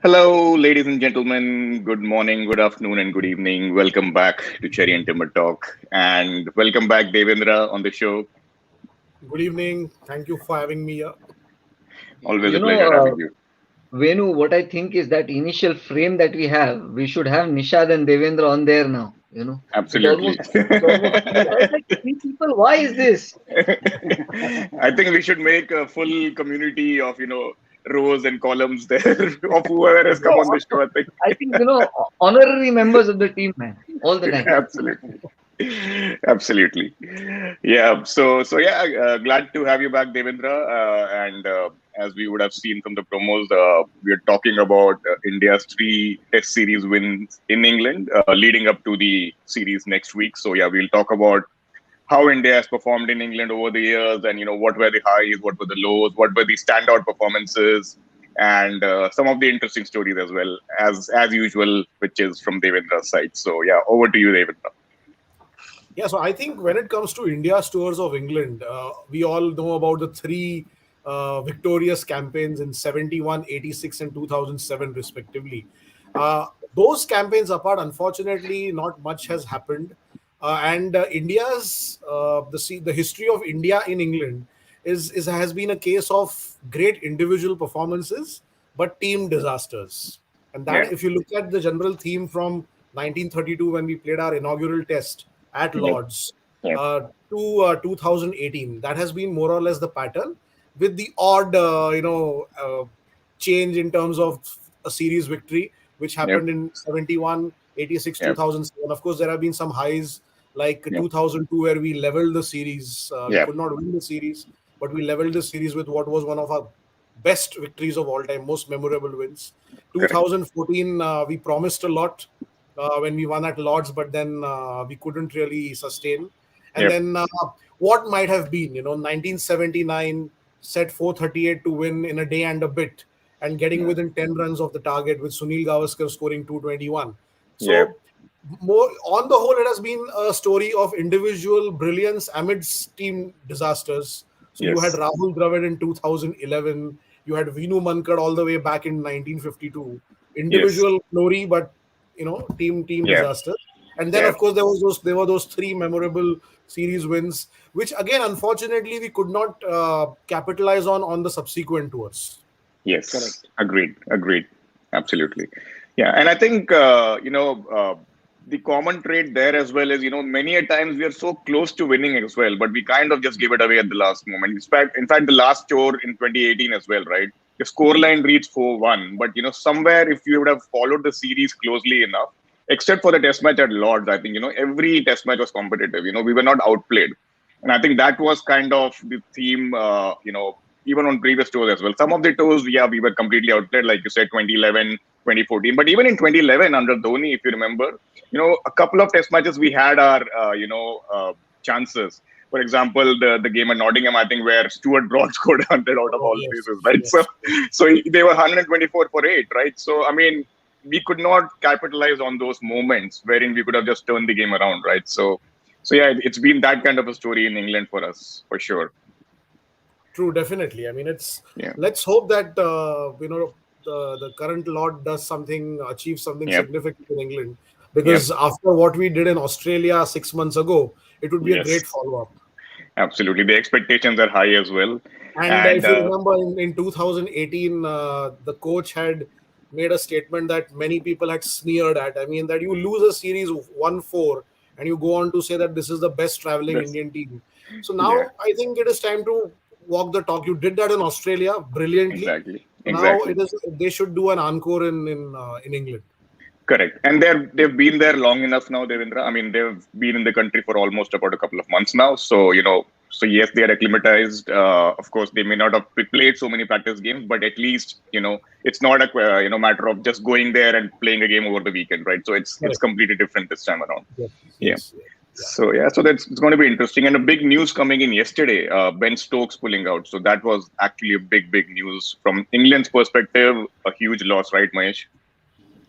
Hello, ladies and gentlemen. Good morning, good afternoon, and good evening. Welcome back to Cherry and Timber Talk. And welcome back, Devendra, on the show. Good evening. Thank you for having me here. Always You a know, pleasure having you. Venu, what I think is that initial frame that we should have Nishad and Devendra on there now. It Absolutely. almost, it almost, I was like, three people, why is this? I think we should make a full community of, rows and columns there of whoever has come No, on the show, I think. I think, honorary members of the team, man, all the time. Absolutely. Absolutely. Yeah. So glad to have you back, Devendra. And as we would have seen from the promos, we are talking about India's three Test series wins in England, leading up to the series next week. So yeah, we'll talk about how India has performed in England over the years, and what were the highs, what were the lows, what were the standout performances, and some of the interesting stories as well, as usual, which is from Devendra's side. So yeah, over to you, Devendra. Yeah, so I think when it comes to India's tours of England, we all know about the three victorious campaigns in 71, 86, and 2007, respectively. Those campaigns apart, unfortunately, not much has happened. And India's the history of India in England is has been a case of great individual performances, but team disasters. And Yeah. that, if you look at the general theme from 1932 when we played our inaugural test at Yep. Lords Yep. to 2018. That has been more or less the pattern, with the odd, change in terms of a series victory, which Yep. happened in 71, 86, Yep. 2007. Of course, there have been some highs like Yep. 2002 where we leveled the series. We Yep. could not win the series, but we leveled the series with what was one of our best victories of all time, most memorable wins. Correct. 2014, we promised a lot when we won at Lords, but then we couldn't really sustain. And Yep. then what might have been, 1979 set 438 to win in a day and a bit, and getting within 10 runs of the target with Sunil Gavaskar scoring 221. Yep. So, more on the whole, it has been a story of individual brilliance amidst team disasters. So you had Yes. Rahul Dravid in 2011, you had Vinu Mankad all the way back in 1952. Yes. Individual glory, but team Yeah. disaster. And then Yeah. of course there were those three memorable series wins, which again unfortunately we could not capitalize on the subsequent tours. Yes. Correct. Agreed. Agreed. Absolutely. Yeah. And I think the common trait there as well is, many a times we are so close to winning as well, but we kind of just give it away at the last moment. In fact, the last tour in 2018 as well, right? The scoreline reached 4-1, but somewhere if you would have followed the series closely enough, except for the test match at Lords, I think every test match was competitive. We were not outplayed, and I think that was kind of the theme. Even on previous tours as well. Some of the tours, yeah, we were completely outplayed, like you said, 2011, 2014. But even in 2011, under Dhoni, if you remember, a couple of test matches we had our, chances. For example, the game at Nottingham, I think, where Stuart Broad scored 100 out of Oh all yes, places, right? So, yes. so they were 124 for 8, right? So, I mean, we could not capitalize on those moments wherein we could have just turned the game around, right? So yeah, it's been that kind of a story in England for us, for sure. True, definitely. I mean, Yeah. let's hope that the current Lord does something, achieves something Yep. significant in England, Yep. because after what we did in Australia 6 months ago, it would be a Yes. great follow up. Absolutely. The expectations are high as well. And And if you remember, in 2018, the coach had made a statement that many people had sneered at. I mean, that you lose a series 1-4 and you go on to say that this is the best traveling that's, Indian team. So yeah, now I think it is time to walk the talk. You did that in Australia brilliantly. exactly. Now Exactly. they should do an encore in England. Correct. And they've been there long enough now, Devendra. I mean, they've been in the country for almost about a couple of months now. So, so yes, they are acclimatized. Of course, they may not have played so many practice games, but at least, it's not a matter of just going there and playing a game over the weekend, right? So it's Correct. completely different this time around. Yes, Yeah. yes, yes. Yeah. So yeah, so that's it's going to be interesting. And a big news coming in yesterday, Ben Stokes pulling out. So that was actually a big news from England's perspective. A huge loss, right, Mahesh?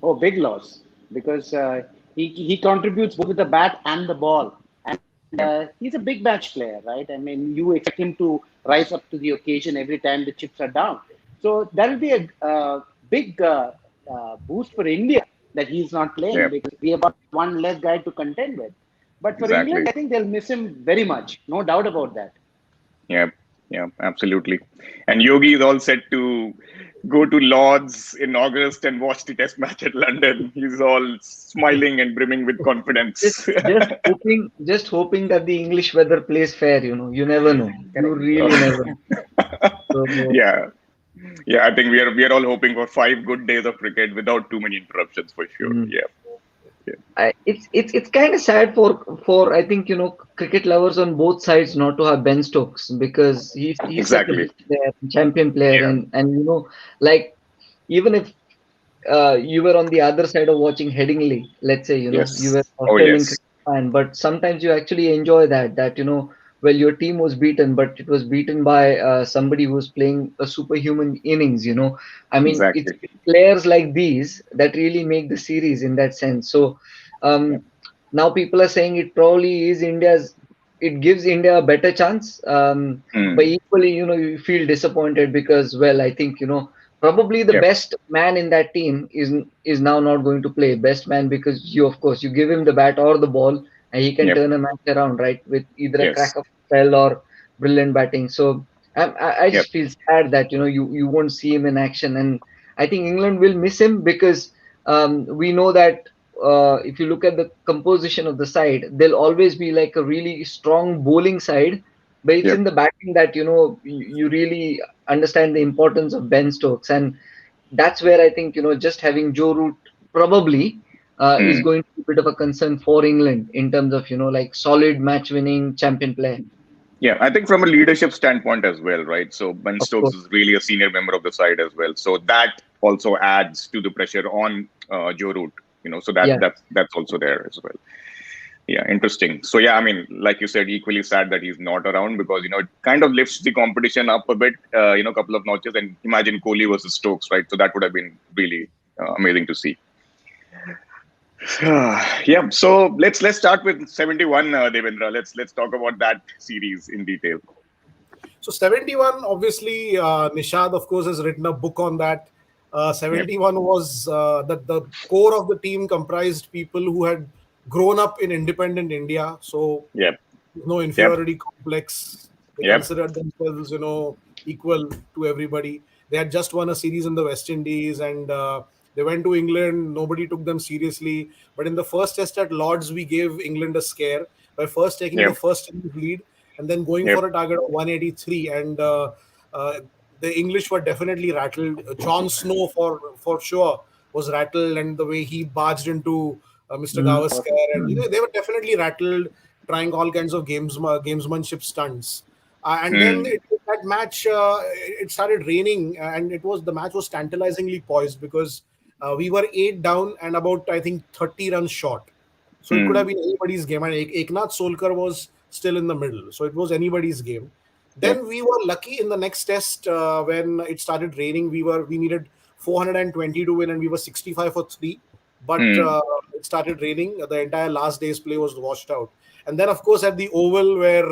Oh, big loss because he contributes both with the bat and the ball, and Yep. he's a big match player, right? I mean, you expect him to rise up to the occasion every time the chips are down. So that'll be a big boost for India that he's not playing, Yeah, because we have got one less guy to contend with. But for England, exactly. I think they'll miss him very much. No doubt about that. Yeah, yeah, absolutely. And Yogi is all set to go to Lords in August and watch the Test match at London. He's all smiling and brimming with Just, confidence. just hoping that the English weather plays fair. You never know. You Correct. really never know. So, Yeah, yeah. I think we are all hoping for 5 good days of cricket without too many interruptions for sure. mm, Yeah, yeah, it's kind of sad for I think cricket lovers on both sides not to have Ben Stokes, because he's such a exactly. big player, champion player, Yeah. and like, even if you were on the other side of watching Headingley, let's say, you Yes. were a Oh failing yes. cricket fan, but sometimes you actually enjoy that, well, your team was beaten, but it was beaten by somebody who was playing a superhuman innings. I mean, it's Exactly. players like these that really make the series in that sense. So Yeah. um, now people are saying it gives India a better chance. But Hmm. equally, you feel disappointed because, well, I think, probably the Yeah. best man in that team is now not going to play. Best man, because of course, you give him the bat or the ball, and he can Yep. turn a match around, right, with either a crack Yes. of spell or brilliant batting. So I Yep. just feel sad that you won't see him in action, and I think England will miss him because we know that if you look at the composition of the side, there'll always be like a really strong bowling side, but it's Yep. in the batting that you really understand the importance of Ben Stokes, and that's where I think just having Joe Root probably is Hmm. going to be a bit of a concern for England in terms of like solid match winning champion player. Yeah, I think from a leadership standpoint as well, right? So Ben Of Stokes course, is really a senior member of the side as well. So that also adds to the pressure on Joe Root. So yeah. that's also there as well. Yeah, interesting. So yeah, I mean, like you said, equally sad that he's not around because it kind of lifts the competition up a bit, a couple of notches. And imagine Kohli versus Stokes, right? So that would have been really amazing to see. Yeah. So let's start with 71, Devendra. Let's talk about that series in detail. So 71, obviously, Nishad, of course, has written a book on that. Yep. 71 was that the core of the team comprised people who had grown up in independent India. So Yep. no Yep. inferiority complex. They Yep. considered themselves, equal to everybody. They had just won a series in the West Indies, and they went to England. Nobody took them seriously. But in the first test at Lords, we gave England a scare by first taking the Yep. first innings lead and then going Yep. for a target of 183. And uh, the English were definitely rattled. Jon Snow, for sure, was rattled, and the way he barged into Mr. Mm, Gavaskar, and they were definitely rattled, trying all kinds of gamesmanship stunts. And then Hmm. that match, it started raining, and the match was tantalizingly poised because we were 8 down and about, I think, 30 runs short. So it could have Hmm. been anybody's game, and Eknath Solkar was still in the middle, so it was anybody's game. Yep. Then we were lucky in the next test when it started raining. We needed 420 to win, and we were 65 for three. But Hmm. it started raining. The entire last day's play was washed out. And then, of course, at the Oval, where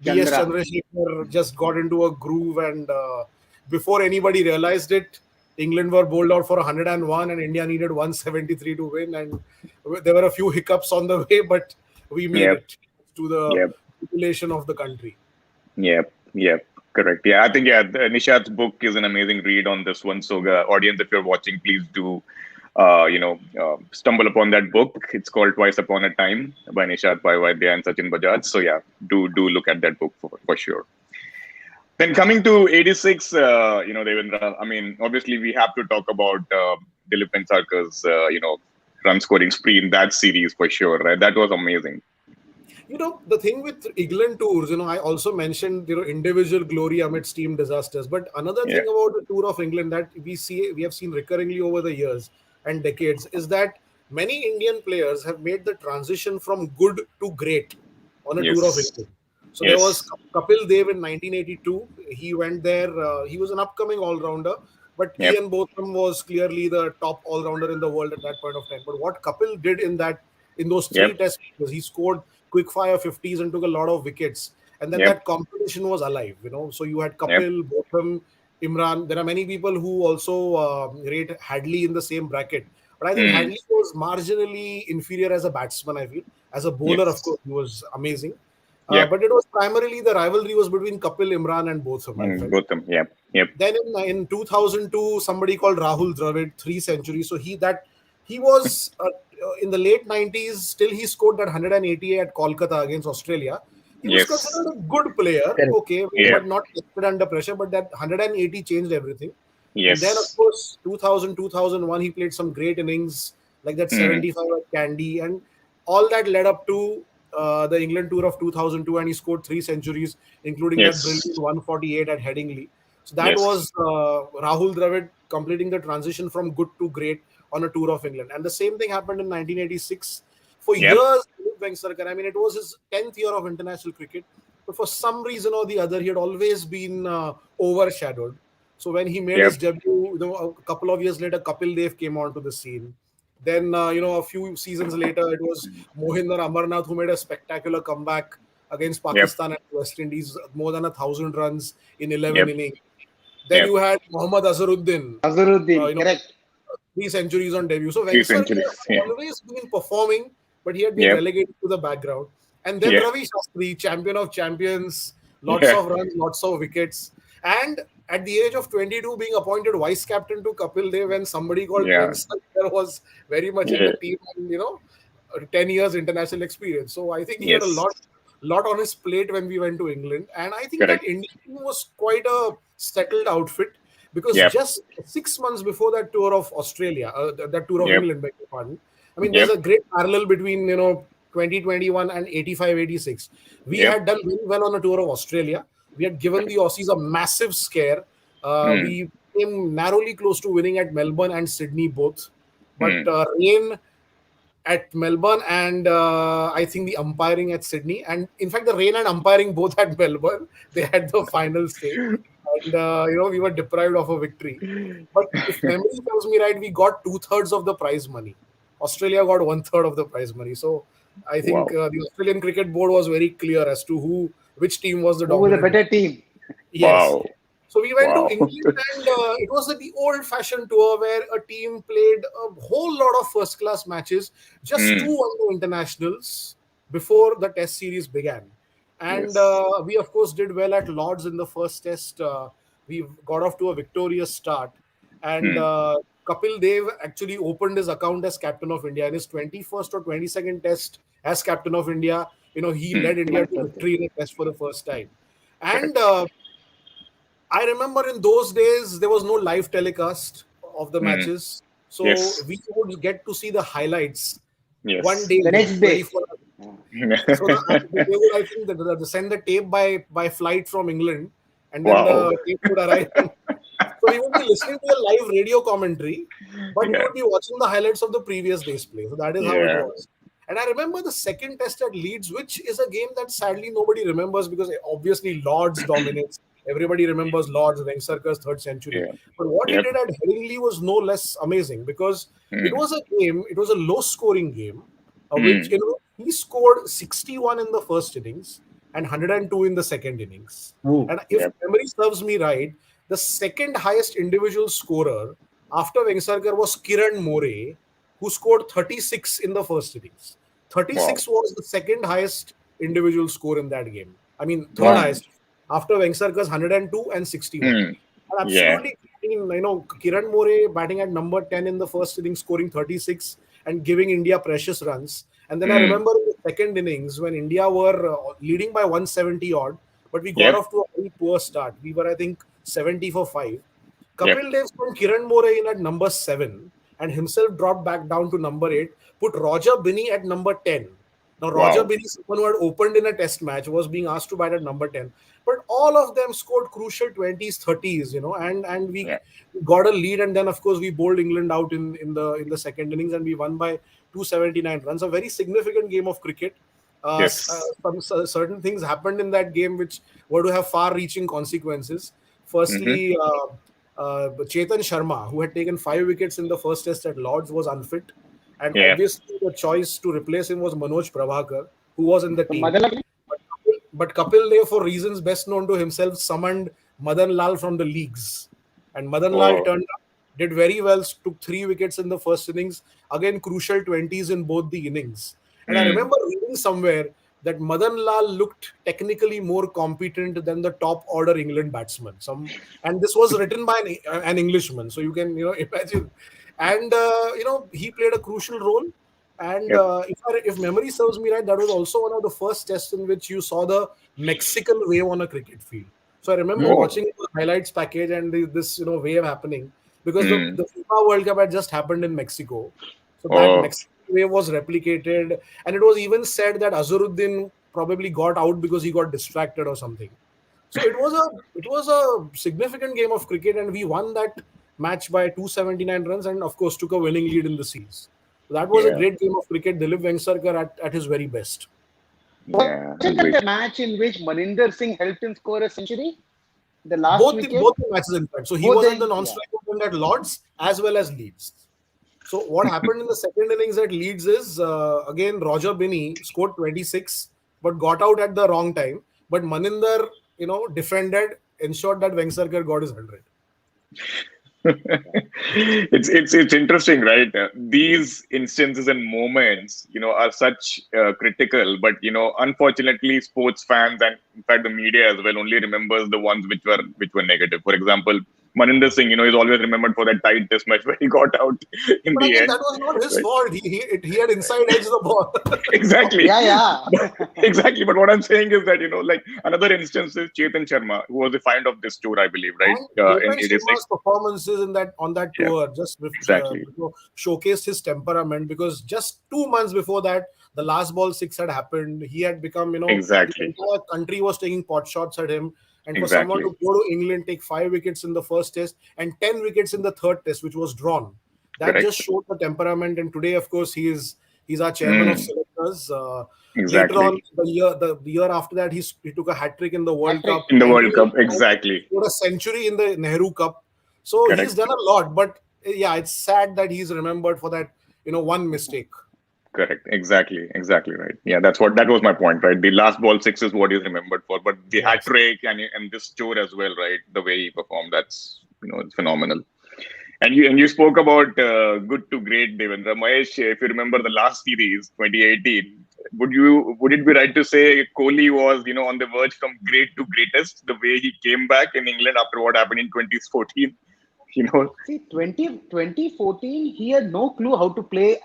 B.S. Chandra. Chandrasekhar just got into a groove, and before anybody realized it, England were bowled out for 101, and India needed 173 to win. And there were a few hiccups on the way, but we made Yep. it to the Yep. population of the country. Yep. Yep. Correct. Yeah, I think Nishad's book is an amazing read on this one. So, audience, if you're watching, please do, stumble upon that book. It's called Twice Upon a Time by Nishad Vaidya and Sachin Bajaj. So yeah, do look at that book for sure. Then coming to 86, Devendra, I mean, obviously we have to talk about Dilip Vengsarkar's, run scoring spree in that series for sure, right? That was amazing. The thing with England tours, I also mentioned, individual glory amidst team disasters. But another Yeah. thing about the tour of England that we have seen recurringly over the years and decades is that many Indian players have made the transition from good to great on a tour of Yes. England. So there was Yes. Kapil Dev in 1982. He went there. He was an upcoming all-rounder, but Yep. Ian Botham was clearly the top all-rounder in the world at that point of time. But what Kapil did in those three Yep. tests was he scored quick fire 50s and took a lot of wickets. And then Yep. that competition was alive. So you had Yep. Kapil, Botham, Imran. There are many people who also rate Hadley in the same bracket. But I think Hadley was marginally inferior as a batsman, I feel. As a bowler, of Yes. course, he was amazing. Yep. But it was primarily the rivalry was between Kapil, Imran, and Botham, I felt. Both them. Yep. Yep. Then in 2002, somebody called Rahul Dravid, 3 centuries. So he was in the late 90s. Still, he scored that 180 at Kolkata against Australia. He was Yes. considered a good player, Correct. okay, Yeah. but not tested under pressure. But that 180 changed everything. And then, of Yes. course, 2000, 2001, he played some great innings like that 75 at Candy. And all that led up to the England tour of 2002. And he scored 3 centuries, including that Yes. brilliant 148 at Headingley. So that was Yes. Rahul Dravid completing the transition from good to great on a tour of England. And the same thing happened in 1986. For Yep. years, Vengsarkar, I mean, it was his 10th year of international cricket. But for some reason or the other, he had always been overshadowed. So when he made Yep. his debut, a couple of years later, Kapil Dev came onto the scene. Then, a few seasons later, it was Mohinder Amarnath who made a spectacular comeback against Yep. Pakistan and West Indies, more than 1,000 runs in 11 Yep. innings. Then Yep. you had Mohammad Azharuddin, Azharuddin, you know, correct. 3 centuries on debut. So Three Vengsarkar centuries. had Yeah. always been performing, but he had been Yep. relegated to the background. And then Yeah. Ravi Shastri, champion of champions, lots Yeah. of runs, lots of wickets. And at the age of 22, being appointed vice captain to Kapil Dev when somebody called Yeah. Vengsarkar was very much in Yeah. the team and, 10 years international experience. So I think he had a Yes. lot on his plate when we went to England. And I think that Correct. Indian team was quite a settled outfit because Yep. just 6 months before that tour of Australia, that tour of Yep. England, beg your pardon. I mean, there's Yep. a great parallel between 2021 and 85, 86. We Yep. had done very well on a tour of Australia. We had given the Aussies a massive scare. We came narrowly close to winning at Melbourne and Sydney both, but rain at Melbourne and I think the umpiring at Sydney, and in fact the rain and umpiring both at Melbourne, they had the final say, and we were deprived of a victory. But if memory serves me right, we got 2/3 of the prize money. Australia got 1/3 of the prize money. So I think Wow. the Australian Cricket Board was very clear as to which team was the Who was a dominant. better team? Yes. Wow. So we went to Wow. England, and it was the old-fashioned tour where a team played a whole lot of first-class matches, just two one-day internationals before the Test series began. And Yes. we, of course, did well at Lords in the first Test. We got off to a victorious start, and Kapil Dev actually opened his account as captain of India in his 21st or 22nd Test as captain of India. He led India to victory in a Test for the first time, and. Correct. I remember in those days there was no live telecast of the matches, so Yes. we would get to see the highlights one Yes. day, The next day. 24 hours. So they would, I think, send the tape by flight from England, and then Wow. the tape would arrive. So we would be listening to a live radio commentary, but we Yeah. would be watching the highlights of the previous day's play. So that is how it Yeah. was. And I remember the second Test at Leeds, which is a game that sadly nobody remembers because obviously Lords dominates. Everybody remembers Lords, Vengsarkar's third century. Yeah. But what he Yep. did at Headingley was no less amazing because it was a game, it was a low-scoring game, which he scored 61 in the first innings and 102 in the second innings. Ooh. And if Yep. memory serves me right, the second highest individual scorer after Vengsarkar was Kiran More, who scored 36 in the first innings. 36 was the second highest individual score in that game. I mean, third Wow. highest after Vengsarkar's 102 and 61. And Yeah. absolutely, Kiran More batting at number 10 in the first innings, scoring 36 and giving India precious runs. And then I remember in the second innings when India were leading by 170 odd, but we got Yep. off to a very poor start. We were, I think, 70 for 5. Yep. Kapil Dev put Kiran More in at number 7 and himself dropped back down to number 8, put Roger Binney at number 10. Now, Roger Wow. Binney, someone who had opened in a test match, was being asked to bat at number 10. But all of them scored crucial 20s, 30s, and we got a lead. And then, of course, we bowled England out in the second innings and we won by 279 runs. A very significant game of cricket. Yes. Certain things happened in that game which were to have far-reaching consequences. Firstly, Chetan Sharma, who had taken 5 wickets in the first Test at Lords, was unfit. And obviously, the choice to replace him was Manoj Prabhakar, who was in the team. But Kapil Dev, for reasons best known to himself, summoned Madan Lal from the leagues. And Madan Lal Oh. turned up, did very well, took 3 wickets in the first innings. Again, crucial 20s in both the innings. And I Hmm. remember reading somewhere that Madan Lal looked technically more competent than the top order England batsman. And this was written by an Englishman, so you can imagine. And he played a crucial role. And Yep. if memory serves me right, that was also one of the first tests in which you saw the Mexican wave on a cricket field. So I remember Hmm. Oh. watching the highlights package and this wave happening because the Hmm. the FIFA World Cup had just happened in Mexico, so that Oh. Mexican wave was replicated, and it was even said that Azharuddin probably got out because he got distracted or something. So it was a significant game of cricket, and we won that match by 279 runs, and of course took a winning lead in the series. So that was a Yeah. great game of cricket. Dilip Vengsarkar at his very best. Yeah. Wasn't that Agreed. the match in which Maninder Singh helped him score a century? The last Both the, wicket? both the matches, in fact. So he Both was at the the, yeah. non-strike end at Lords as well as Leeds. So what happened in the second innings at Leeds is again Roger Binney scored 26 but got out at the wrong time. But Maninder, defended, ensured that Vengsarkar got his 100. It's interesting, right? These instances and moments, are such critical, but unfortunately, sports fans and in fact the media as well only remembers the ones which were negative. For example, Maninder Singh, is always remembered for that tight test match where he got out in But the again, end, that was not his right? fault. He had inside edge the ball. Exactly. Yeah, yeah. Exactly. But what I'm saying is that, like another instance is Chetan Sharma, who was the find of this tour, I believe, right? And In Chetan Sharma's 86. performances on that Yeah, tour just exactly. showcased his temperament because just 2 months before that, the last ball six had happened. He had become, the Exactly. entire country was taking pot shots at him. And for someone Exactly. to go to England, take 5 wickets in the first test and 10 wickets in the third test, which was drawn, that just Correct. showed the temperament. And today, of course, he's our chairman of Mm, selectors. Later on, exactly. the year after that, he took a hat trick in the Hat World trick. Cup, In the and World Cup. he Exactly. scored a century in the Nehru Cup. So he's Correct. done a lot, but yeah, it's sad that he's remembered for that, one mistake. Correct. Exactly. Exactly right. Yeah, that was my point, right? The last ball six is what he's remembered for, but the hat Yes. trick and this tour as well, right? The way he performed, that's it's phenomenal. And you spoke about good to great, Devendra. Mahesh, if you remember the last series, 2018, would it be right to say Kohli was on the verge from great to greatest? The way he came back in England after what happened in 2014, you know. See, 2014, he had no clue how to play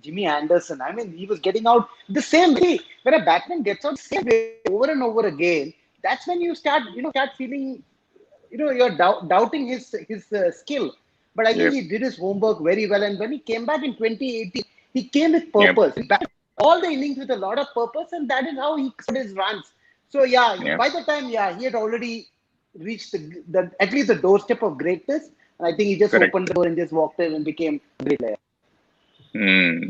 Jimmy Anderson. I mean, he was getting out the same way. When a batsman gets out the same way over and over again, that's when you start feeling, you're doubting his skill. But I think Yep. he did his homework very well. And when he came back in 2018, he came with Yep. purpose. He batted all the innings with a lot of purpose, and that is how he scored his runs. So yeah, Yeah. by the time he had already reached the at least the doorstep of greatness. And I think he just Correct. opened the door and just walked in and became a great player.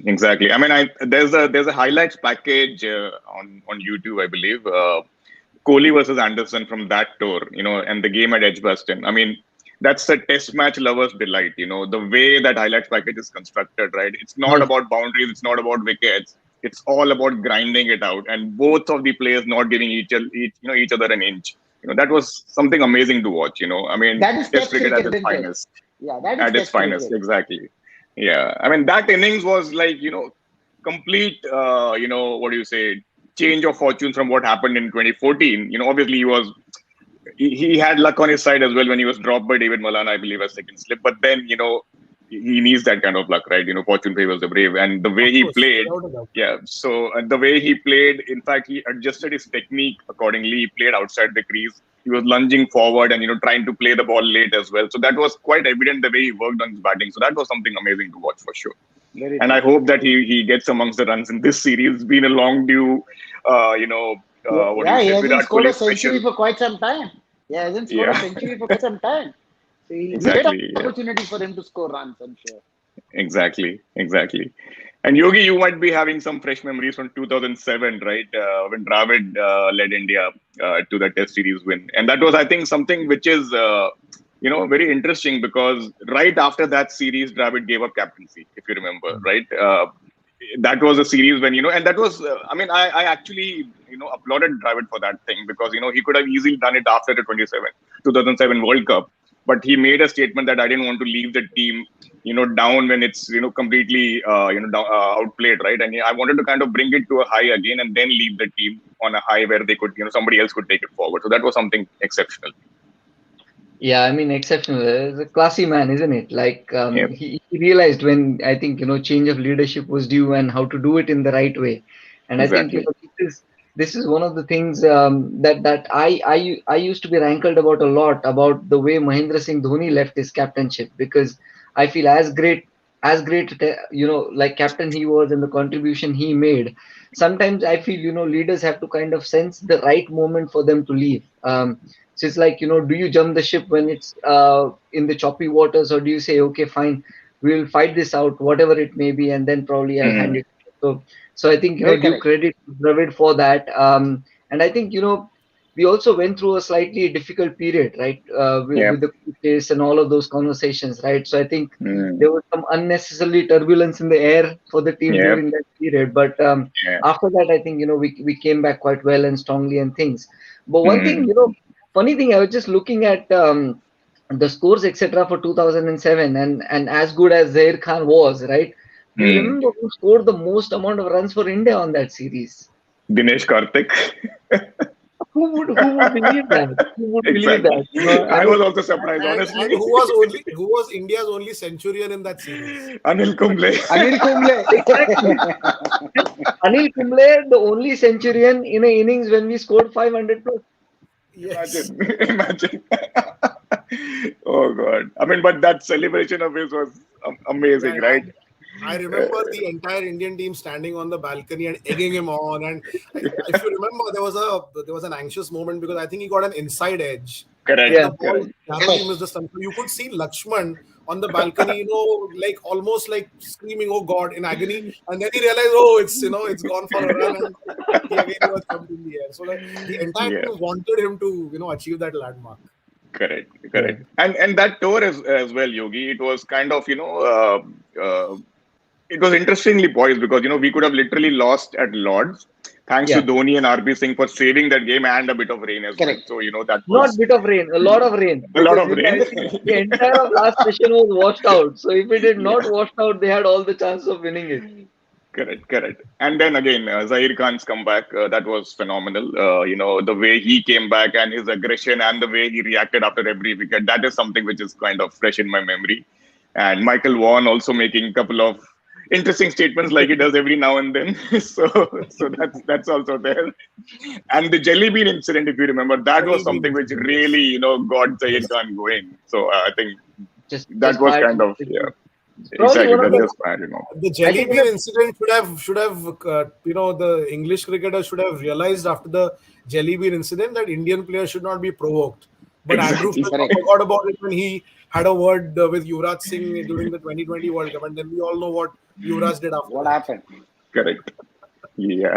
Exactly. I mean, there's a highlights package on YouTube, I believe. Kohli versus Anderson from that tour, and the game at Edgbaston. I mean, that's a test match lover's delight. The way that highlights package is constructed, right? It's not Yes. about boundaries, it's not about wickets. It's all about grinding it out, and both of the players not giving each other an inch. That was something amazing to watch. I mean, That is Test Test cricket at cricket, its isn't it? finest. Yeah, that is At its Test finest, cricket. exactly. Yeah, I mean that innings was like complete. What do you say? Change of fortunes from what happened in 2014. Obviously he had luck on his side as well when he was dropped by David Malan, I believe, as second slip. But then he needs that kind of luck, right? Fortune favors the brave, and the way Of he course, played. without a doubt. Yeah, so the way he played, in fact, he adjusted his technique accordingly. He played outside the crease. He was lunging forward and trying to play the ball late as well. So that was quite evident the way he worked on his batting. So that was something amazing to watch for sure. Very And I true. hope that he gets amongst the runs in this series. It's been a long due, Yeah, what do you yeah, he say, hasn't Virat scored a Kohli century special. for quite some time. He hasn't scored a Yeah, century for quite some time. So it's a great exactly. Yeah, opportunity for him to score runs, I'm sure. exactly. And Yogi, you might be having some fresh memories from 2007, right? When Dravid led India to the Test series win, and that was, I think, something which is, very interesting because right after that series, Dravid gave up captaincy, if you remember, right? that was a series when, and that was, I actually, applauded Dravid for that thing, because, he could have easily done it after the 2007 World Cup. But he made a statement that I didn't want to leave the team, down when it's, completely, outplayed, right? And I wanted to kind of bring it to a high again and then leave the team on a high where they could, somebody else could take it forward. So that was something exceptional. Yeah, I mean, exceptional. He's a classy man, isn't it? Like Yeah. he realized when, I think, change of leadership was due and how to do it in the right way. And I think, Exactly. this is one of the things that I used to be rankled about a lot, about the way Mahendra Singh Dhoni left his captainship, because I feel as great like captain he was and the contribution he made. Sometimes I feel leaders have to kind of sense the right moment for them to leave. So it's like, do you jump the ship when it's in the choppy waters, or do you say, okay, fine, we'll fight this out, whatever it may be, and then probably I'll hand Mm. it. So I think, Very due correct. credit to Dravid for that. And I think, we also went through a slightly difficult period, right? Yeah. With the coaches and all of those conversations, right? So I think Mm. there was some unnecessary turbulence in the air for the team Yeah. during that period. But Yeah. after that, I think, we came back quite well and strongly and things. But one thing, Mm. funny thing, I was just looking at the scores, etc., for 2007, and as good as Zair Khan was, right? Do you Mm. remember who scored the most amount of runs for India on that series? Dinesh Karthik. Who would believe that? Who would believe Exactly. that? I I mean, was also surprised, And honestly. who was India's only centurion in that series? Anil Kumble. Anil Kumble. exactly. Anil Kumble, the only centurion in an innings when we scored 500 plus. Yes. Imagine. Oh God. But that celebration of his was Yeah, amazing, right? I remember the entire Indian team standing on the balcony and egging him on. And if you remember, there was an anxious moment because I think he got an inside edge, Correct. and Yeah. the ball Correct. narrowly missed the stump. You could see Lakshman on the balcony, like almost like screaming, "Oh God!" in agony. And then he realized, "Oh, it's gone for a run," and he again was jumped in the air. So the entire Yeah. team wanted him to, achieve that landmark. Correct. Yeah. Correct. And that tour as well, Yogi. It was kind of it was interestingly poised because we could have literally lost at Lords, thanks to Yeah. Dhoni and RP Singh for saving that game, and a bit of rain as well. Correct. So that Not was bit of rain, a lot of rain, a lot because of rain. I think the entire of last session was washed out. So if it had not Yeah. washed out, they had all the chance of winning it. Correct, correct. And then again, Zahir Khan's comeback, that was phenomenal. The way he came back and his aggression and the way he reacted after every wicket, that is something which is kind of fresh in my memory. And Michael Vaughan also making a couple of interesting statements like he does every now and then. so that's also there. And the jelly bean incident, if you remember, that was Jelly bean something which incident, really, got Zahir yes. Khan going. So I think Just that was fired. kind of, yeah, Probably exactly. one of That the. just bad. The I jelly think bean incident should have the English cricketers should have realized after the jelly bean incident that Indian players should not be provoked. But Andrew Exactly. Filmer Correct. forgot about it when he had a word with Yuvraj Singh during the 2020 World Cup, and then we all know what Yuvraj did after What that. happened? Correct. Yeah.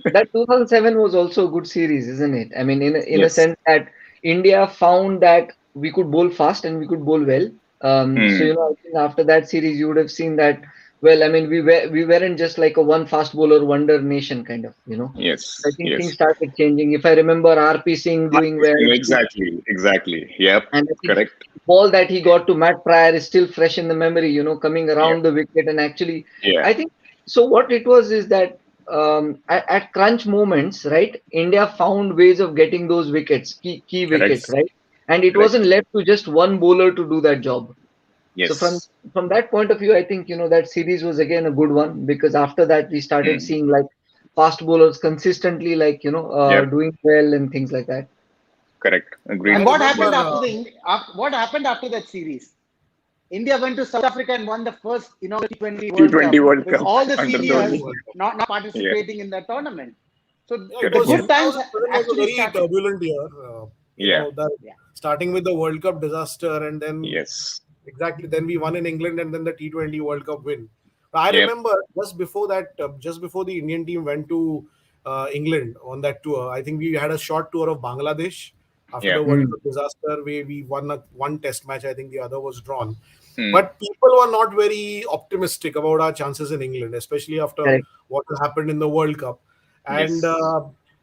That 2007 was also a good series, isn't it? I mean, in a Yes. sense that India found that we could bowl fast and we could bowl well. So Mm. I think after that series, you would have seen that. Well, I mean, we weren't just like a one fast bowler wonder nation kind of. I Yes. think things Yes. started changing. If I remember RP Singh doing well, Exactly. Exactly. Yep. and I think Correct. the ball that he got to Matt Pryor is still fresh in the memory, coming Yeah. around the wicket. And actually, Yeah. I think so. What it was is that at crunch moments, right, India found ways of getting those wickets, key wickets, Correct. right? And it Correct. wasn't left to just one bowler to do that job. So from Yes. from that point of view, I think that series was again a good one, because after that we started Mm. seeing like fast bowlers consistently, like Yep. doing well and things like that. Correct. I And Agreed. what remember, happened after what happened after that series? India went to South Africa and won the first, T20 World T20 Cup World with Cup all the under seniors Dhoni. World Cup. not Yeah. participating in that tournament. So Yeah, it Correct. was good Yeah. times 2007 was a actually very started. turbulent year. Yeah. Yeah. Starting with the World Cup disaster, and then Yes. exactly then we won in England, and then the T20 World Cup win. I Yep. remember just before that, just before the Indian team went to England on that tour, I think we had a short tour of Bangladesh after the Yep. World Mm. Cup disaster. We won one Test match. I think the other was drawn. Hmm. But people were not very optimistic about our chances in England, especially after Correct. what happened in the World Cup. And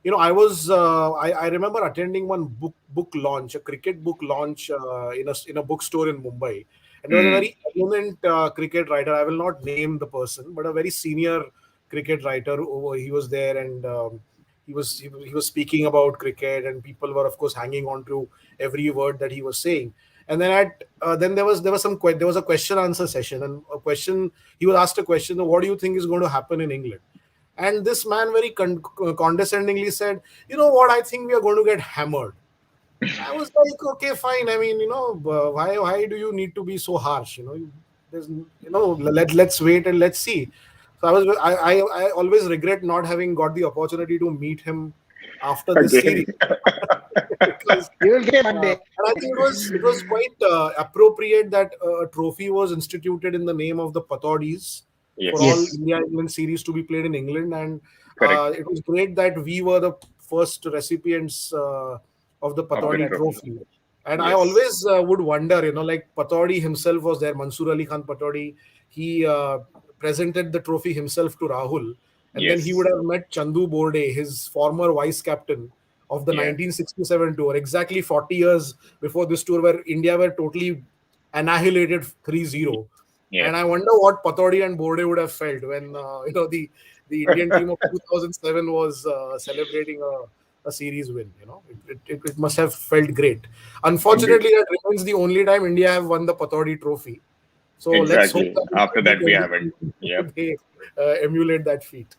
Yes. I remember attending one book launch, a cricket book launch in a bookstore in Mumbai, and there was a Hmm. very eminent cricket writer. I will not name the person, but a very senior cricket writer. He was there, and he was speaking about cricket, and people were, of course, hanging on to every word that he was saying. And then there was a question answer session, and a question he was asked a question: what do you think is going to happen in England? And this man very condescendingly said, you know what, I think we are going to get hammered. I was like, okay, fine. I mean, why do you need to be so harsh? Let's wait and let's see. So I always regret not having got the opportunity to meet him after this Again. series. Because You will get one day. and I think it was quite appropriate that a trophy was instituted in the name of the Patodis for all Yes. Yes. India England series to be played in England, and Correct. it was great that we were the first recipients of the Of the Patodi trophy. trophy. And I Yes. always would wonder, like Patodi himself was there, Mansoor Ali Khan Patodi. He presented the trophy himself to Rahul, and then he would Yes. have met Chandu Borde, his former vice captain of the Yeah. 1967 tour, exactly 40 years before this tour, where India were totally annihilated 3-0. Yeah. And I wonder what Patodi and Borde would have felt when the Indian team of 2007 was celebrating a series win. It must have felt great. Agreed. Unfortunately, that remains the only time India have won the Patodi trophy. So let's hope Exactly. that After that, we haven't. Yeah. they emulate that feat.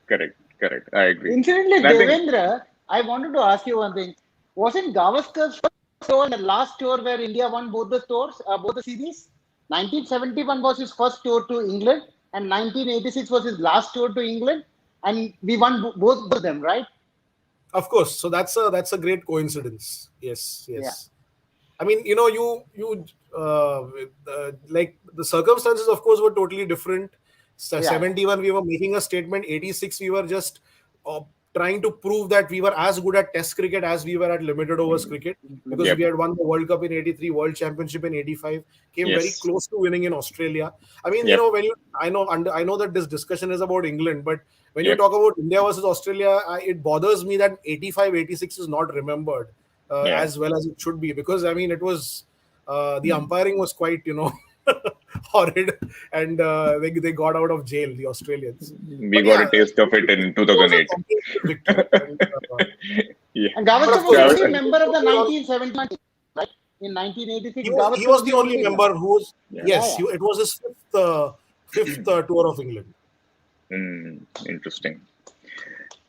Correct. Correct. I agree. Incidentally, And I think, Devendra, I wanted to ask you one thing. Wasn't Gavaskar's first tour in the last tour where India won both the tours, both the series? 1971 was his first tour to England, and 1986 was his last tour to England, and we won both of them, right? Of course. So that's a great coincidence. Yes, Yeah, yes. I mean, like the circumstances, of course, were totally different. yeah, yeah. 71, we were making a statement. 86, we were just uh, trying to prove that we were as good at Test cricket as we were at limited overs cricket, because yep. we had won the World Cup in 83, World Championship in 85, came very Yes. close to winning in Australia. I mean, Yep. when you, I know that this discussion is about England, but when you Yep. talk about India versus Australia, it bothers me that 85, 86 is not remembered Yeah. as well as it should be, because I mean it was the umpiring was quite horrid, and they got out of jail, the Australians. We But got yeah, a taste of it in it was a 2008. comprehensive victory, and Yeah. And but Gavaskar of was course Yeah. this only is member of the overall, 1971 team, right? In 1986, he Gavaskar was was the the only only member. member who was, Yeah. Yeah, yes, yeah. it was his fifth tour of England. Interesting.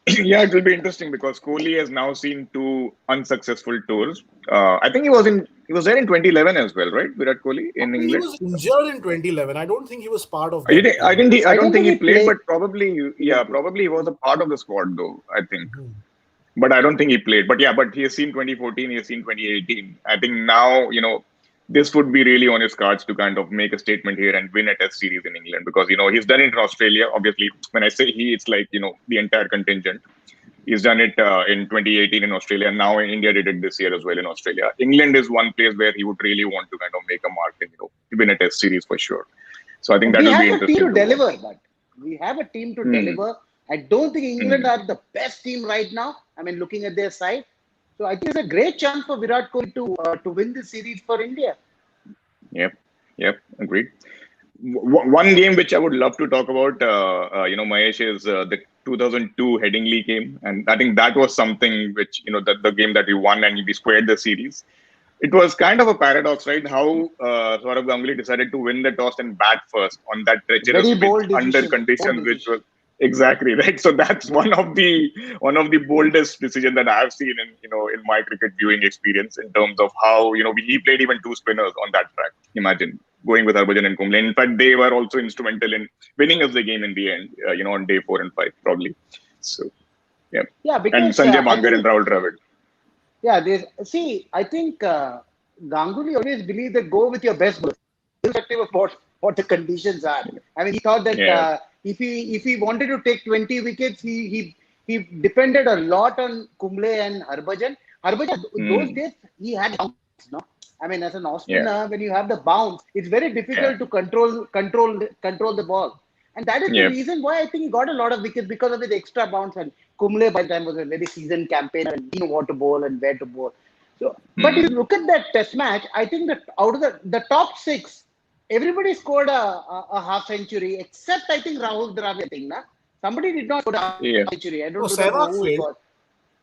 Yeah, it will be interesting because Kohli has now seen two unsuccessful tours. I think he was there in 2011 as well, right? Virat Kohli in He England. was injured in 2011. I don't think he was part of I that think I team. think he, I I don't don't think think he he played, played. but probably yeah, probably he was a part of the squad though. I think, Mhm. but I don't think he played. But yeah, but he has seen 2014, he has seen 2018. I think now this would be really on his cards to kind of make a statement here and win a Test series in England because he's done it in Australia. Obviously, when I say he, it's like the entire contingent. He's done it in 2018 in Australia. And now India did it this year as well in Australia. England is one place where he would really want to kind of make a mark and win a Test series for sure. So I think that We will be have a team interesting to to watch. deliver, but we have a team to Hmm. deliver. I don't think England Hmm. are the best team right now. I mean, looking at their side, so I think it's a great chance for Virat Kohli to win this series for India. Yep. Yep. Agreed. One game which I would love to talk about, Mahesh, is the 2002 Headingley game, and I think that was something which the game that we won and we squared the series. It was kind of a paradox, right? How Saurav Ganguly decided to win the toss and bat first on that treacherous Very pitch bold under decision. Bold conditions which decision. was exactly right. So that's one of the boldest decisions that I've seen in my cricket viewing experience in terms of how he played even two spinners on that track. Imagine going with Harbhajan and Kumble. In fact, they were also instrumental in winning us the game in the end. On day 4 and 5 probably. So yeah, Yeah, and because Sanjay I Bangar and think Rahul Dravid. yeah, they see. I think Ganguly always believed that go with your best bowlers, irrespective of what the conditions are. I mean, he thought that Yeah. if he wanted to take 20 wickets, he depended a lot on Kumble and Harbhajan. Harbhajan those Hmm. days he had bounce, no. I mean, as an off Yeah. spinner, when you have the bounce, it's very difficult to control the ball. And that is the Yeah. reason why I think he got a lot of wickets because of his extra bounce. And Kumble by the time was a very seasoned campaigner and he knew what to bowl and where to bowl. So, but if you look at that test match, I think that out of the top six, everybody scored a half century except I think Rahul Dravid. I think na? Somebody did not score a half Yeah. century. I don't No, remember Sehwag who it failed. was.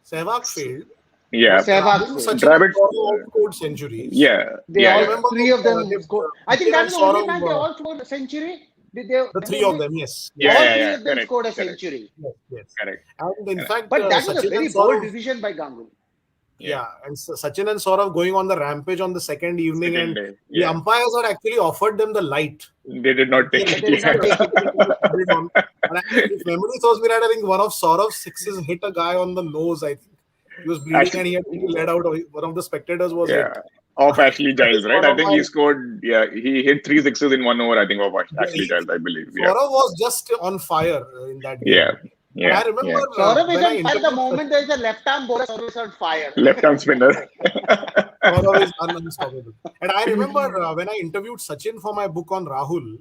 Sehwag failed. Yeah. But Sehwag Dravid, failed. Sachin and Dravid. Saurav scored centuries. Yeah. They Yeah. all, Yeah. remember three of them they- scored. I think Dev that and was the only Saurav, match they all scored a century. Did they? the three of them, yes. Yeah. All Yeah. three Yeah. of them Correct. scored a Correct. century. Yes, yes. Correct. And in fact, But that was a Sachin very and bold Saurav, decision by Ganguly. yeah, and Sachin and Saurav going on the rampage on the second evening, Second and day. the Yeah. umpires had actually offered them the light. They did not take They it. They did Yeah. not take it. And if memory serves me right, I think one of Saurav's sixes hit a guy on the nose. I think he was bleeding Actually- and he had to be led out. One of the spectators was Yeah. hit. Of Ashley Giles, right? I think he Saurav- scored. Yeah, he hit 3 sixes in 1 over. I think of Ashley Giles, I believe. Yeah. Saurav was just on fire in that game. Yeah. And Yeah. I remember Yeah. Saurav is when I on fire. The interviewed moment there is a left arm bowler, Saurav is on fire. Left arm spinner. Saurav is unstoppable. And I remember when I interviewed Sachin for my book on Rahul,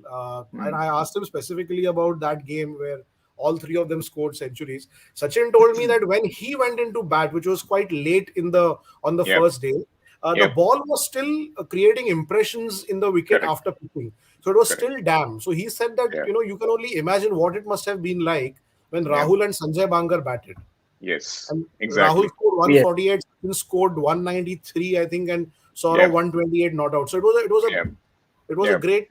and I asked him specifically about that game where all three of them scored centuries. Sachin told me that when he went into bat, which was quite late on the Yep. first day, the Yep. ball was still creating impressions in the wicket Correct. after pitching. So it was Correct. still damp. So he said that, Yeah. you can only imagine what it must have been like when Yeah. Rahul and Sanjay Bangar batted. Yes. And Exactly. Rahul scored 148, Sachin scored 193, I think, and Saurav Yeah. 128 not out. So it was Yeah. a great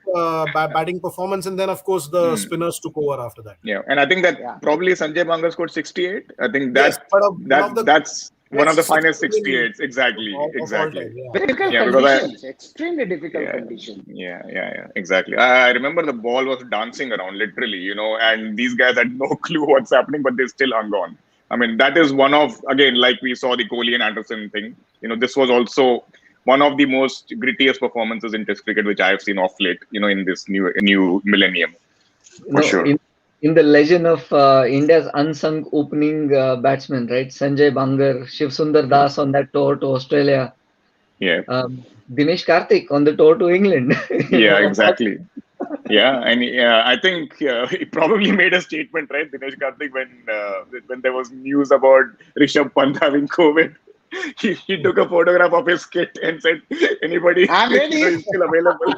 batting performance, and then of course the spinners took over after that. Yeah. And I think that Yeah. probably Sanjay Bangar scored 68. I think Yes, that, but one of the that's one of the best finest successful 68s. Exactly. of all Exactly. time, yeah. Very difficult Yeah, because conditions. Extremely difficult Yeah. conditions. Yeah, exactly. I remember the ball was dancing around literally, and these guys had no clue what's happening, but they still hung on. I mean, that is one of, again, like we saw the Kohli and Anderson thing. This was also one of the most grittiest performances in Test cricket which I have seen off late. In this new millennium, for sure. In the legend of India's unsung opening batsman, right? Sanjay Bangar, Shiv Sundar Das on that tour to Australia. Yeah. Dinesh Karthik on the tour to England. Yeah, exactly. Yeah, and I think he probably made a statement, right, Dinesh Karthik, when there was news about Rishabh Pant having COVID. He took a photograph of his kit and said, "Anybody I'm ready." is still available."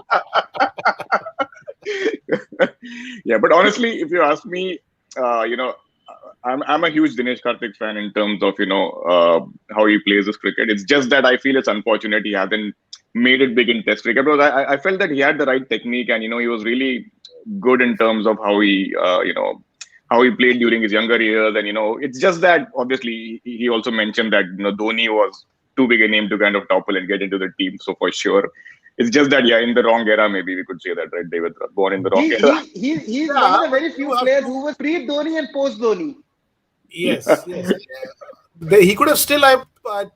Yeah, but honestly, if you ask me, I'm a huge Dinesh Karthik fan in terms of how he plays this cricket. It's just that I feel it's unfortunate he hasn't made it big in Test cricket, because I felt that he had the right technique, and he was really good in terms of how he how he played during his younger years. And it's just that obviously he also mentioned that Dhoni was too big a name to kind of topple and get into the team. So for sure, it's just that in the wrong era, maybe we could say that, right, David? Born in the wrong era. He's one of the very few players who was pre-Dhoni and post-Dhoni. Yes, yes. He could have still, I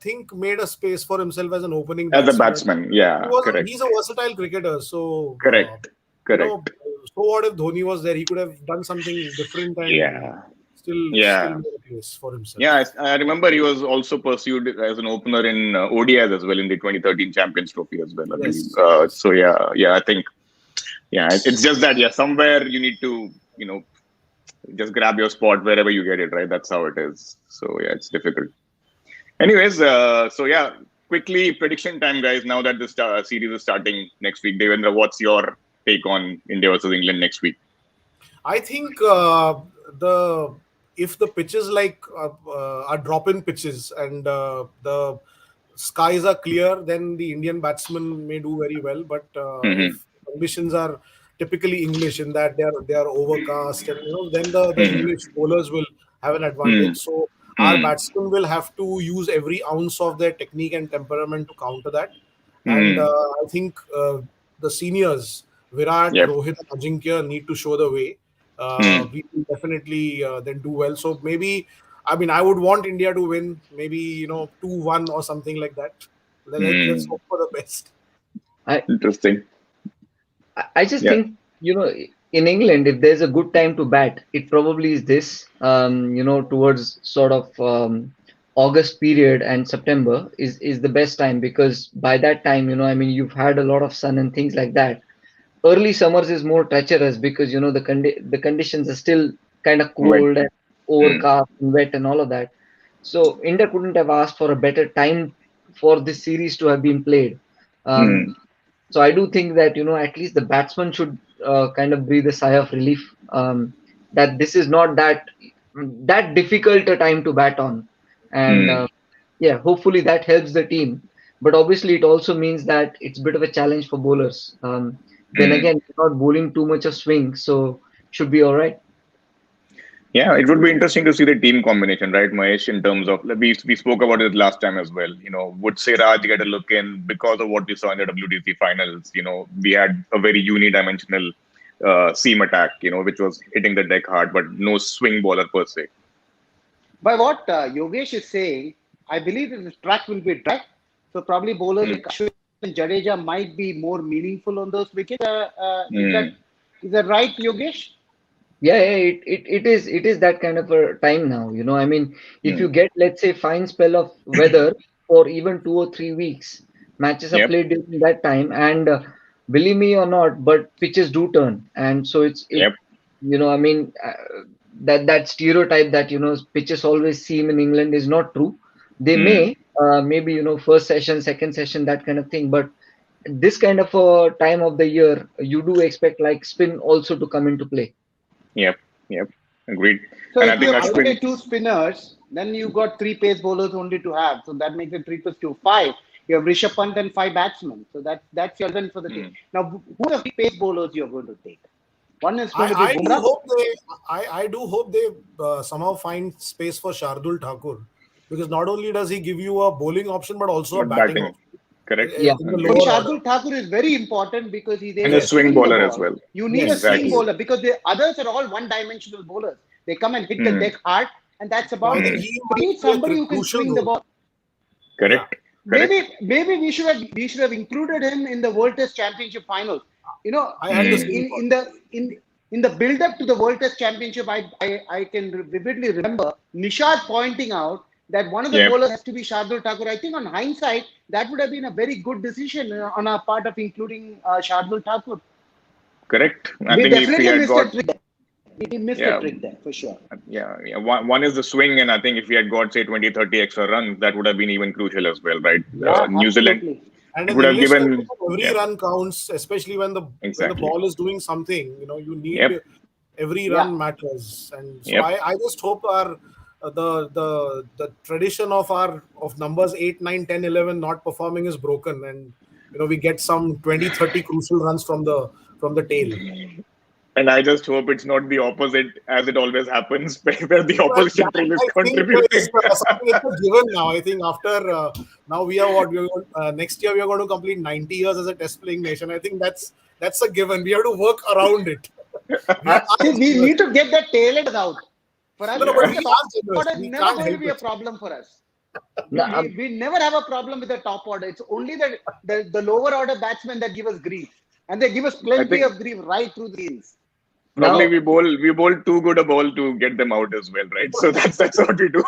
think, made a space for himself as an opening As a batsman, yeah, correct. He's a versatile cricketer, so Correct. So what if Dhoni was there? He could have done something different and still made a place for himself. Yeah, I remember he was also pursued as an opener in ODIs as well in the 2013 Champions Trophy as well. I believe. So I think it's just that somewhere you need to just grab your spot wherever you get it, right? That's how it is. So it's difficult. Anyways, quickly prediction time, guys. Now that this series is starting next week, Devendra, what's your take on India versus England next week? I think if the pitches are drop-in pitches and the skies are clear, then the Indian batsmen may do very well. But if conditions are typically English in that they are overcast, and then the English bowlers will have an advantage. So our batsmen will have to use every ounce of their technique and temperament to counter that. And I think the seniors, Virat, Rohit, and Ajinkya, need to show the way. We will definitely then do well. So maybe, I would want India to win, maybe 2-1 or something like that. Let's hope for the best. Interesting. I just think, in England, if there's a good time to bat, it probably is this, towards sort of August period and September is the best time, because by that time, you've had a lot of sun and things like that. Early summers is more treacherous because the conditions are still kind of Right. cold and Mm. overcast and wet and all of that. So India couldn't have asked for a better time for this series to have been played. Um, Mm. so I do think that at least the batsman should kind of breathe a sigh of relief, that this is not that difficult a time to bat on, and Mm. yeah, hopefully that helps the team. But obviously, it also means that it's a bit of a challenge for bowlers. Then Mm. again, you're not bowling too much of swing, so should be all right. Yeah, it would be interesting to see the team combination, right, Mahesh? In terms of we spoke about it last time as well. Would Siraj get a look in because of what we saw in the WTC finals? We had a very unidimensional seam attack, which was hitting the deck hard, but no swing bowler per se. By what Yogesh is saying, I believe that the track will be dry. So probably bowlers Mm. like Ashwin and Jadeja might be more meaningful on those wickets. Mm. Is that right, Yogesh? Yeah, it is that kind of a time now. If you Mm. get, let's say, fine spell of weather for even 2 or 3 weeks, matches are Yep. played during that time, and believe me or not, but pitches do turn, and so it's it. Yep. You know, I mean, that stereotype that pitches always seem in England is not true. They Mm. may, maybe first session, second session, that kind of thing, but this kind of a time of the year, you do expect like spin also to come into play. Yep. Yep. Agreed. So And I if you think have to Ashwin. play two spinners, then you got three pace bowlers only to have. So that makes it 3 plus 2, 5. You have Rishabh Pant and 5 batsmen. So that's your 11 for the team. Mm. Now, who are the pace bowlers you're going to take? One is going to be I do Bumrah. hope they somehow find space for Shardul Thakur, because not only does he give you a bowling option but also a But batting batting, option correct. Yeah. in the For Agreed. me, lower order. Shardul Thakur is very important because he's And able a to Yes, swing swing the bowler as ball. well. You need a yes, swing Exactly. yes. bowler because the others are all one-dimensional bowlers. They come and hit the Mm. deck hard, and that's So I about think it. Mm. he So you might need play somebody a who can crucial swing the role. ball. Yeah, Correct. Correct. Maybe we should have included him in the World Test Championship finals. You know, I had the in Mm. same in thought. in the in the build up to the World Test Championship, I can vividly remember Nishad pointing out that one of the Yep. bowlers has to be Shardul Thakur. I think on hindsight, that would have been a very good decision on our part of including Shardul Thakur. Correct. I We think if we definitely had missed a got, trick there. We missed a yeah, trick there for sure. yeah. One is the swing, and I think if we had got, say, 20, 30 extra runs, that would have been even crucial as well, right? Yeah, New Zealand, absolutely. And it in would have English cricket, given, every yeah, run counts, especially when the exactly. ball is doing something. You Yep. need every Yeah. run matters, and so Yep. I just hope our the tradition of numbers 8, 9, 10, 11 not performing is broken, and we get some 20, 30 crucial runs from the tail. And I just hope it's not the opposite, as it always happens, where the Well, opposition that team is I think is contributing. something it's a given now. I think after now we are next year we are going to complete 90 years as a test playing nation. I think that's a given. We have to work around it. We See, are we generous. need to get that talent out. For us, No, but Yeah. we the top are generous. order is We never can't going to help be a it. problem for us. No, We never have a problem with the top order. It's only the lower order batsmen that give us grief. And they give us I plenty think of grief right through the innings. probably now we bowl too good a ball to get them out as well, right? So that's what we do.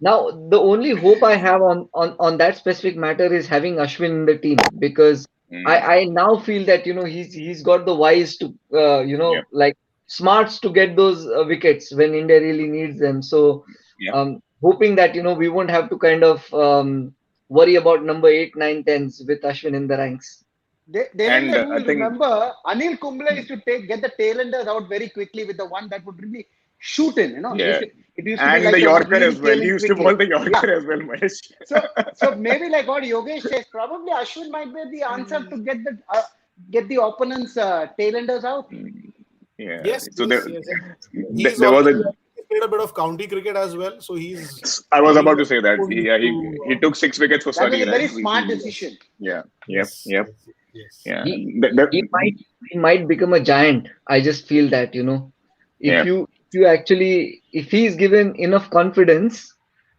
Now, the only hope I have on that specific matter is having Ashwin in the team, because Mm. I now feel that he's got the wise to Yep. like smarts to get those wickets when India really needs them. So Yep. hoping that we won't have to kind of worry about number 8, 9, 10s with Ashwin in the ranks. And Devendra, you I will think, remember Anil Kumble used to get the tailenders out very quickly with the one that would really shoot in. yeah, It used to be and the like the one Yorker really as well. came He in used to bowl quickly. the Yeah. Yorker as well, Mahesh. So maybe like what Yogesh says, probably Ashwin might be the answer to get the opponent's tailenders out. Mm. Yeah. Yes, So yes, yes. there, He's there was already a. played a bit of county cricket as well, so I was he's about to say that. also used Yeah, he to. took 6 wickets for That was Surrey, a very right? smart Yes, decision. Yeah. Yep. yes, Yep. yes, yes. Yeah. He he might become a giant. I just feel that if Yeah. you actually, if he's given enough confidence,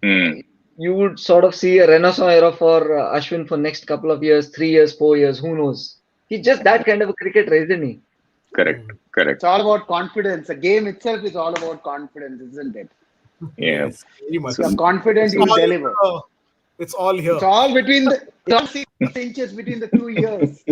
Mm. you would sort of see a renaissance era for Ashwin for next couple of years, 3 years, 4 years, who knows? He's just that kind of a cricketer, isn't he? Correct. Hmm. Correct. It's all about confidence. The game itself is all about confidence, isn't it? Yeah. Yes, very much. So, You're confident It's you'll all, deliver. it's all here. It's all 6 inches between the 2 years.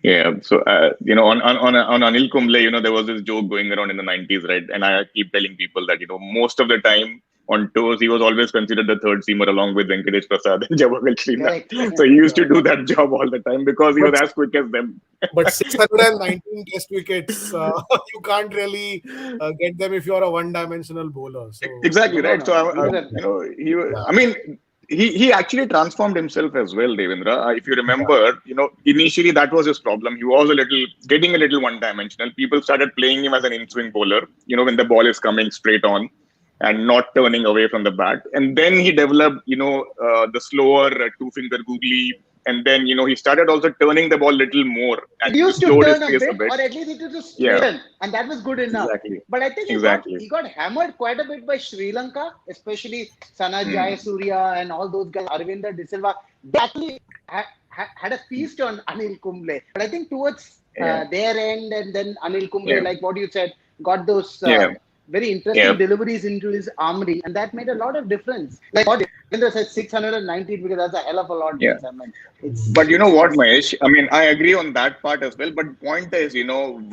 yeah. So, on Anil Kumble, there was this joke going around in the 90s, right? And I keep telling people that, most of the time on tours, he was always considered the third seamer along with Venkatesh Prasad and Javagal Srinath. Correct. So he used to do that job all the time because he was But as quick as them. But 619 test wickets, you can't really get them if you're a one-dimensional bowler. So Exactly No, right. So, no. He was a, yeah, I mean, he actually transformed himself as well, Devendra. If you yeah, remember, initially that was his problem. He was getting a little one-dimensional. People started playing him as an in-swing bowler, when the ball is coming straight on and not turning away from the bat. And then he developed, the slower two-finger googly. And then, he started also turning the ball a little more it and used to slowed his turn a pace a bit, bit. or at least it was just Yeah, straighten, and that was good enough. exactly. But I think Exactly. he got hammered quite a bit by Sri Lanka, especially Sana Hmm. Jayasuriya and all those guys, Arvinder De Silva. They actually had a feast on Anil Kumble. But I think towards Yeah. their end, and then Anil Kumble, Yeah. like what you said, got those Yeah. very Yeah. interesting deliveries into his armory, and that made a lot of difference. Like what Devendra said, 619, because that's a hell of a lot. Yeah. I mean, it's But you know what, it's Mahesh? I mean, I agree on that part as well. But point is,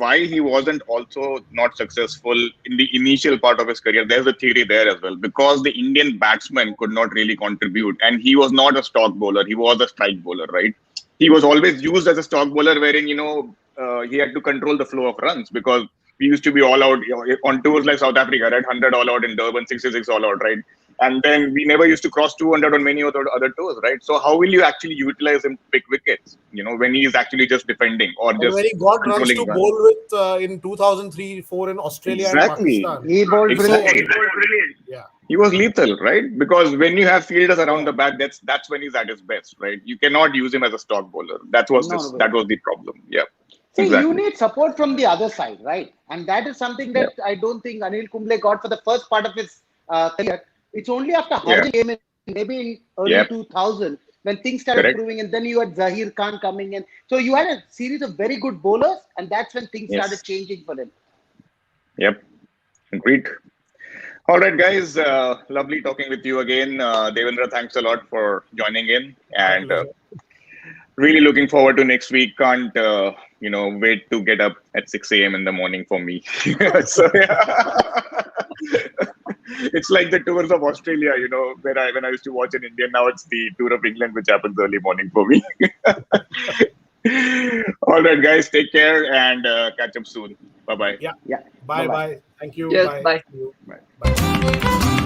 why he wasn't also not successful in the initial part of his career. There's a theory there as well, because the Indian batsman could not really contribute, and he was not a stock bowler. He was a strike bowler, right? He was always used as a stock bowler, wherein he had to control the flow of runs because we used to be all out on tours like South Africa, right? 100 all out in Durban, 66 all out, right? And then we never used to cross 200 on many other tours, right? So how will you actually utilize him to pick wickets, when he is actually just defending or and when just he got runs to controlling runs? bowl with in 2003-4 in Australia and Exactly. Pakistan, he bowled Exactly. brilliant. yeah, He was lethal, right? Because when you have fielders around yeah, the bat, that's when he's at his best, right? You cannot use him as a stock bowler. That was No, no that way. was the problem. Yeah, See, you exactly. need support from the other side, right? And that is something Yeah, that I don't think Anil Kumble got for the first part of his career. It's only after yeah, Hardin came in, maybe in early yeah. 2000, when things started Correct. improving, and then you had Zahir Khan coming in. So you had a series of very good bowlers, and that's when things started Yes. changing for him. Yep. Agreed. All right, guys. Lovely talking with you again. Devendra, thanks a lot for joining in, my and pleasure. really looking forward to next week. Can't wait to get up at 6 a.m. in the morning for me. So yeah. It's like the tours of Australia, when I used to watch in India. Now it's the tour of England, which happens early morning for me. All right, guys. Take care and catch up soon. Bye bye. Yeah, Yeah. bye Bye bye. bye. Thank you. Cheers. Bye. Bye. See you. Bye. Bye.